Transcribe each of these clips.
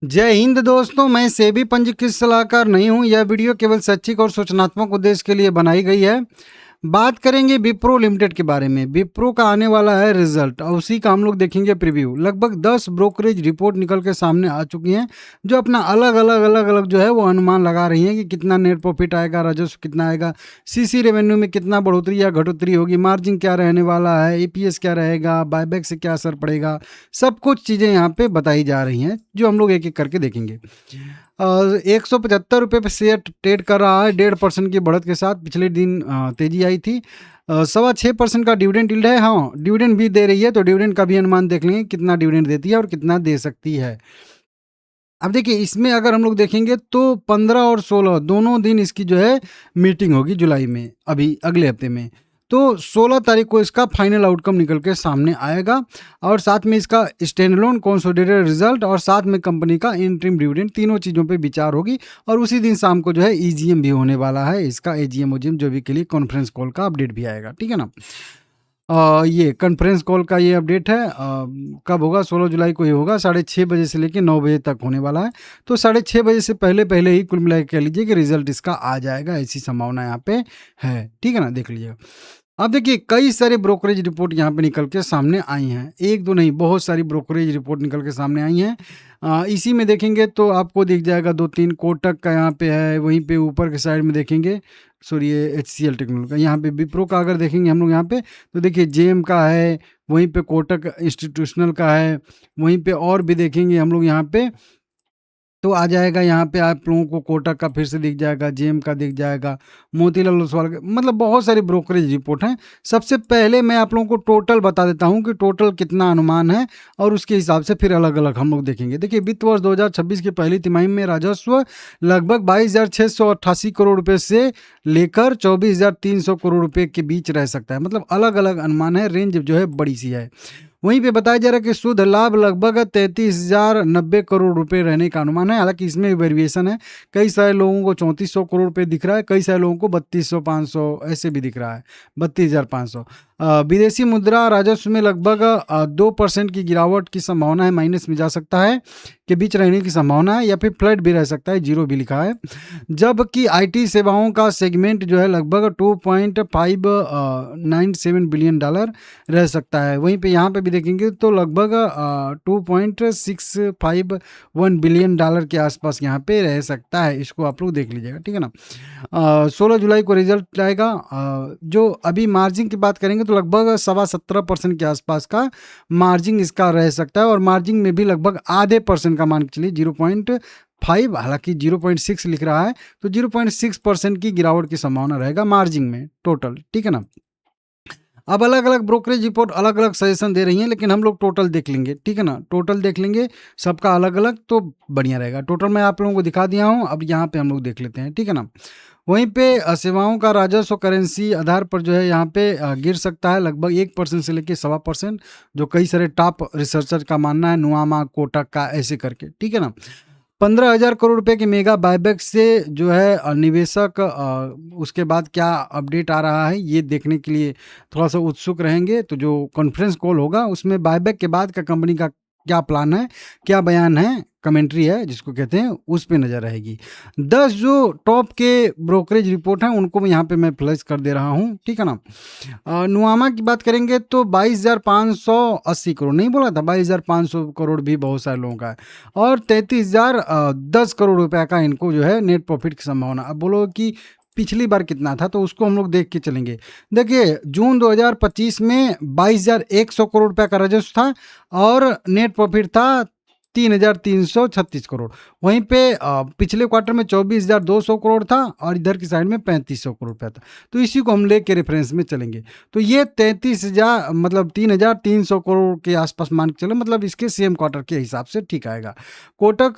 जय हिंद दोस्तों, मैं सेबी पंजीकृत सलाहकार नहीं हूं। यह वीडियो केवल शैक्षिक और सूचनात्मक उद्देश्य के लिए बनाई गई है। बात करेंगे विप्रो लिमिटेड के बारे में। विप्रो का आने वाला है रिजल्ट और उसी का हम लोग देखेंगे प्रीव्यू। लगभग 10 ब्रोकरेज रिपोर्ट निकल के सामने आ चुकी हैं, जो अपना अलग अलग जो है वो अनुमान लगा रही हैं कि कितना नेट प्रॉफिट आएगा, राजस्व कितना आएगा, सीसी रेवेन्यू में कितना बढ़ोतरी या घटोतरी होगी, मार्जिन क्या रहने वाला है, एपीएस क्या रहेगा, बायबैक से क्या असर पड़ेगा। सब कुछ चीज़ें यहाँ पे बताई जा रही हैं, जो हम लोग एक एक करके देखेंगे। 175 रुपये पे शेयर ट्रेड कर रहा है 1.5% की बढ़त के साथ। पिछले दिन तेजी आई थी। 6.25% का डिविडेंड यील्ड है। हाँ, डिविडेंड भी दे रही है, तो डिविडेंड का भी अनुमान देख लेंगे कितना डिविडेंड देती है और कितना दे सकती है। अब देखिए, इसमें अगर हम लोग देखेंगे तो 15 और 16 दोनों दिन इसकी जो है मीटिंग होगी जुलाई में, अभी अगले हफ्ते में। तो 16 तारीख को इसका फाइनल आउटकम निकल के सामने आएगा और साथ में इसका स्टैंडअलोन कंसोलिडेटेड रिजल्ट और साथ में कंपनी का इंटरिम डिविडेंड, तीनों चीज़ों पे विचार होगी। और उसी दिन शाम को जो है ईजीएम भी होने वाला है। इसका एजीएम ओजीएम जो भी के लिए कॉन्फ्रेंस कॉल का अपडेट भी आएगा, ठीक है ना। ये कॉन्फ्रेंस कॉल का ये अपडेट है। कब होगा? 16 जुलाई को ही होगा। 6:30 बजे से लेकर 9 बजे तक होने वाला है। तो 6:30 बजे से पहले पहले ही कुल मिला के कह लीजिए कि रिजल्ट इसका आ जाएगा, ऐसी संभावना यहाँ पे है, ठीक है ना। देख लीजिएगा। अब देखिए, कई सारे ब्रोकरेज रिपोर्ट यहाँ पे निकल के सामने आई हैं। एक दो नहीं, बहुत सारी ब्रोकरेज रिपोर्ट निकल के सामने आई हैं। इसी में देखेंगे तो आपको दिख जाएगा 2-3 कोटक का यहाँ पे है। वहीं पे ऊपर के साइड में देखेंगे, सॉरी, ये HCL टेक्नोलॉजी का। यहाँ पे विप्रो का अगर देखेंगे हम लोग यहाँ पे, तो देखिए जेम का है, वहीं पे कोटक इंस्टीट्यूशनल का है, वहीं पे और भी देखेंगे हम लोग यहाँ पे तो आ जाएगा। यहाँ पे आप लोगों को कोटक का फिर से दिख जाएगा, जेम का दिख जाएगा, मोतीलाल ओसवाल का, मतलब बहुत सारी ब्रोकरेज रिपोर्ट हैं। सबसे पहले मैं आप लोगों को टोटल बता देता हूँ कि टोटल कितना अनुमान है और उसके हिसाब से फिर अलग अलग हम लोग देखेंगे। देखिए, वित्त वर्ष 2026 की पहली तिमाही में राजस्व लगभग 22,688 करोड़ रुपये से लेकर 24,300 करोड़ रुपये के बीच रह सकता है। मतलब अलग अलग अनुमान है, रेंज जो है बड़ी सी है। वहीं पे बताया जा रहा है कि शुद्ध लाभ लगभग 33,090 करोड़ रुपए रहने का अनुमान है। हालांकि इसमें भी वेरिएशन है। कई सारे लोगों को 3400 करोड़ रुपए दिख रहा है, कई सारे लोगों को 3200 500 ऐसे भी दिख रहा है, 32,500। विदेशी मुद्रा राजस्व में लगभग 2% की गिरावट की संभावना है, माइनस में जा सकता है, के बीच रहने की संभावना है, या फिर फ्लैट भी रह सकता है, जीरो भी लिखा है। जबकि आईटी सेवाओं का सेगमेंट जो है लगभग $2.597 बिलियन रह सकता है। वहीं पे यहाँ पे भी देखेंगे तो लगभग 2.651 बिलियन डॉलर के आसपास यहाँ पे रह सकता है। इसको आप लोग देख लीजिएगा, ठीक है ना। 16 जुलाई को रिजल्ट आएगा। जो अभी मार्जिन की बात करेंगे तो लगभग 17.25% के आसपास का मार्जिन इसका रह सकता है। और मार्जिन में भी लगभग आधे % का मान के चलिए, 0.5, हालांकि 0.6 लिख रहा है, तो 0.6% की गिरावट की संभावना रहेगा मार्जिन में टोटल, ठीक है ना। अब अलग अलग ब्रोकरेज रिपोर्ट अलग अलग सजेशन दे रही हैं, लेकिन हम लोग टोटल देख लेंगे, ठीक है ना। टोटल देख लेंगे सबका अलग अलग, तो बढ़िया रहेगा। टोटल मैं आप लोगों को दिखा दिया हूँ। अब यहाँ पे हम लोग देख लेते हैं, ठीक है ना। वहीं पे सेवाओं का राजस्व करेंसी आधार पर जो है यहाँ पे गिर सकता है लगभग 1% से लेकर 1.25%, जो कई सारे टॉप रिसर्चर का मानना है, नुआमा, कोटक का, ऐसे करके, ठीक है ना। 15,000 करोड़ रुपए के मेगा बायबैक से जो है निवेशक उसके बाद क्या अपडेट आ रहा है ये देखने के लिए थोड़ा सा उत्सुक रहेंगे। तो जो कॉन्फ्रेंस कॉल होगा उसमें बायबैक के बाद का कंपनी का क्या प्लान है, क्या बयान है, कमेंट्री है जिसको कहते हैं, उस पे नज़र रहेगी। 10 जो टॉप के ब्रोकरेज रिपोर्ट हैं उनको मैं यहाँ पे मैं फ्लैश कर दे रहा हूँ, ठीक है ना। नुआमा की बात करेंगे तो 22,580 करोड़, नहीं बोला था, 22,500 करोड़ भी बहुत सारे लोगों का है। और 33,010 करोड़ रुपए का इनको जो है नेट प्रॉफिट की संभावना। अब बोलो कि पिछली बार कितना था, तो उसको हम लोग देख के चलेंगे। देखिए, जून 2025 में 22,100 करोड़ रुपए का राजस्व था और नेट प्रॉफिट था 3,336 करोड़। वहीं पे पिछले क्वार्टर में 24,200 करोड़ था और इधर की साइड में 3,500 करोड़ रुपया था। तो इसी को हम लेके रेफरेंस में चलेंगे। तो ये 33,000 मतलब 3,300 करोड़ के आसपास मान के चलो, मतलब इसके सेम क्वार्टर के हिसाब से ठीक आएगा। कोटक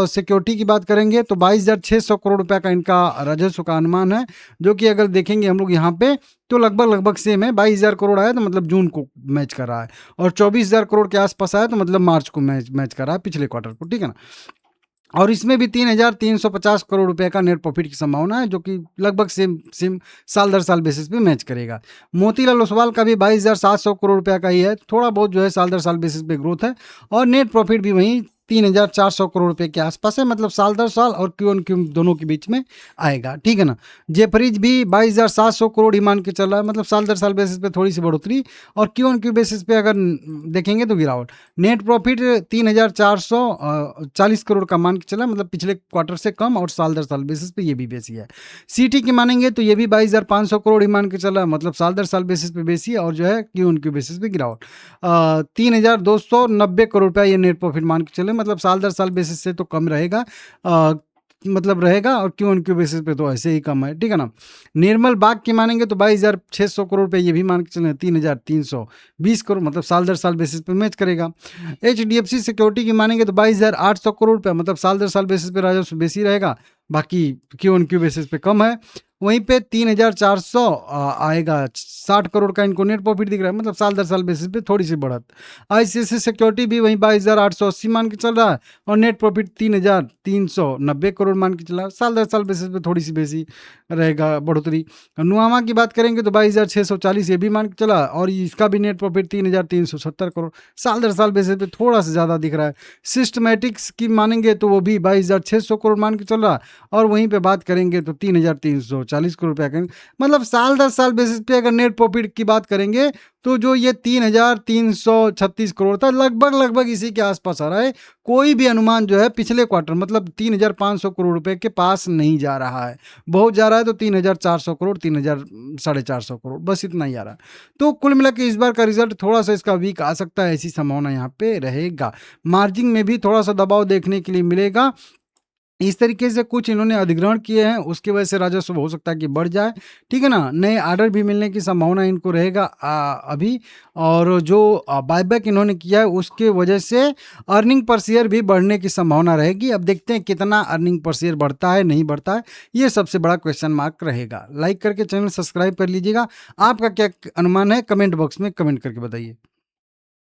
सिक्योरिटी की बात करेंगे तो 22,600 करोड़ रुपया का इनका राजस्व का अनुमान है, जो कि अगर देखेंगे हम लोग यहाँ पे तो लगभग सेम है। 22,000 करोड़ आया तो मतलब जून को मैच कर रहा है, और 24,000 करोड़ के आसपास आया तो मतलब मार्च को मैच कर रहा है, पिछले क्वार्टर को, ठीक है ना। और इसमें भी 3,350 करोड़ रुपए का नेट प्रॉफिट की संभावना है, जो कि लगभग सेम साल दर साल बेसिस पे मैच करेगा। मोतीलाल ओसवाल का भी 22,700 करोड़ रुपया का ही है, थोड़ा बहुत जो है साल दर साल बेसिस पे ग्रोथ है। और नेट प्रॉफिट भी वहीं 3,400 करोड़ रुपए के आसपास है, मतलब साल दर साल और क्यू ऑन क्यू दोनों के बीच में आएगा, ठीक है ना। जेफरीज भी 22,700 करोड़ ही मान के चल रहा है, मतलब साल दर साल बेसिस पे थोड़ी सी बढ़ोतरी, और क्यू ऑन क्यू बेसिस पे अगर देखेंगे तो गिरावट। नेट प्रॉफिट 3,440 करोड़ का मान के चला, मतलब पिछले क्वार्टर से कम, और साल दर साल बेसिस पे ये भी बेसी है। सीटी की मानेंगे तो ये भी 22,500 करोड़ ही मान के चला, मतलब साल दर साल बेसिस पे बेसी है, और जो है क्यू ऑन क्यू बेसिस पे गिरावट। 3,290 करोड़ रुपया ये नेट प्रॉफिट मान के चले, मतलब साल दर साल बेसिस से तो कम रहेगा, मतलब रहेगा, और क्यू ऑन क्यू बेसिस पे तो ऐसे ही कम है, ठीक है ना। निर्मल बाग की मानेंगे तो 22,600 करोड़ रुपए ये भी मान के चले, 3,320 करोड़, मतलब साल दर साल बेसिस पे मैच करेगा। HDFC सिक्योरिटी की मानेंगे तो 22,800 करोड़ रुपए, मतलब साल दर साल बेसिस पे राजस्व बेसी रहेगा, बाकी क्यू ऑन क्यू बेसिस पे कम है। वहीं पे 3,400 आएगा, 60 करोड़ का इनको नेट प्रॉफिट दिख रहा है, मतलब साल दर साल बेसिस पे थोड़ी सी बढ़त। ICICI सिक्योरिटी भी वहीं 22,880 मान के चल रहा है, और नेट प्रॉफिट 3,390 करोड़ मान के चला, साल दर साल बेसिस पे थोड़ी सी बेसी रहेगा बढ़ोतरी। नुआमा की बात करेंगे तो 22,640 ये भी मान के चला, और इसका भी नेट प्रॉफिट 3,370 करोड़, साल दर साल बेसिस पे थोड़ा सा ज़्यादा दिख रहा है। सिस्टमैटिक्स की मानेंगे तो वो भी 22,600 करोड़ मान के चल रहा है, और वहीं पे बात करेंगे तो 3,340 करोड़ रुपया करेंगे, मतलब साल दर साल बेसिस पे अगर नेट प्रॉफिट की बात करेंगे तो जो ये 3,336 करोड़ था, लगभग इसी के आसपास आ रहा है। कोई भी अनुमान जो है पिछले क्वार्टर, मतलब 3,500 करोड़ रुपए के पास नहीं जा रहा है, बहुत जा रहा है तो 3,400 करोड़, 3,450 करोड़, बस इतना ही आ रहा है। तो कुल मिला के इस बार का रिजल्ट थोड़ा सा इसका वीक आ सकता है, ऐसी संभावना यहाँ पे रहेगा। मार्जिन में भी थोड़ा सा दबाव देखने के लिए मिलेगा। इस तरीके से कुछ इन्होंने अधिग्रहण किए हैं, उसकी वजह से राजस्व हो सकता है कि बढ़ जाए, ठीक है ना। नए ऑर्डर भी मिलने की संभावना इनको रहेगा अभी, और जो बायबैक इन्होंने किया है उसके वजह से अर्निंग पर शेयर भी बढ़ने की संभावना रहेगी। अब देखते हैं कितना अर्निंग पर शेयर बढ़ता है, नहीं बढ़ता है, ये सबसे बड़ा क्वेश्चन मार्क रहेगा। लाइक करके चैनल सब्सक्राइब कर लीजिएगा। आपका क्या अनुमान है, कमेंट बॉक्स में कमेंट करके बताइए।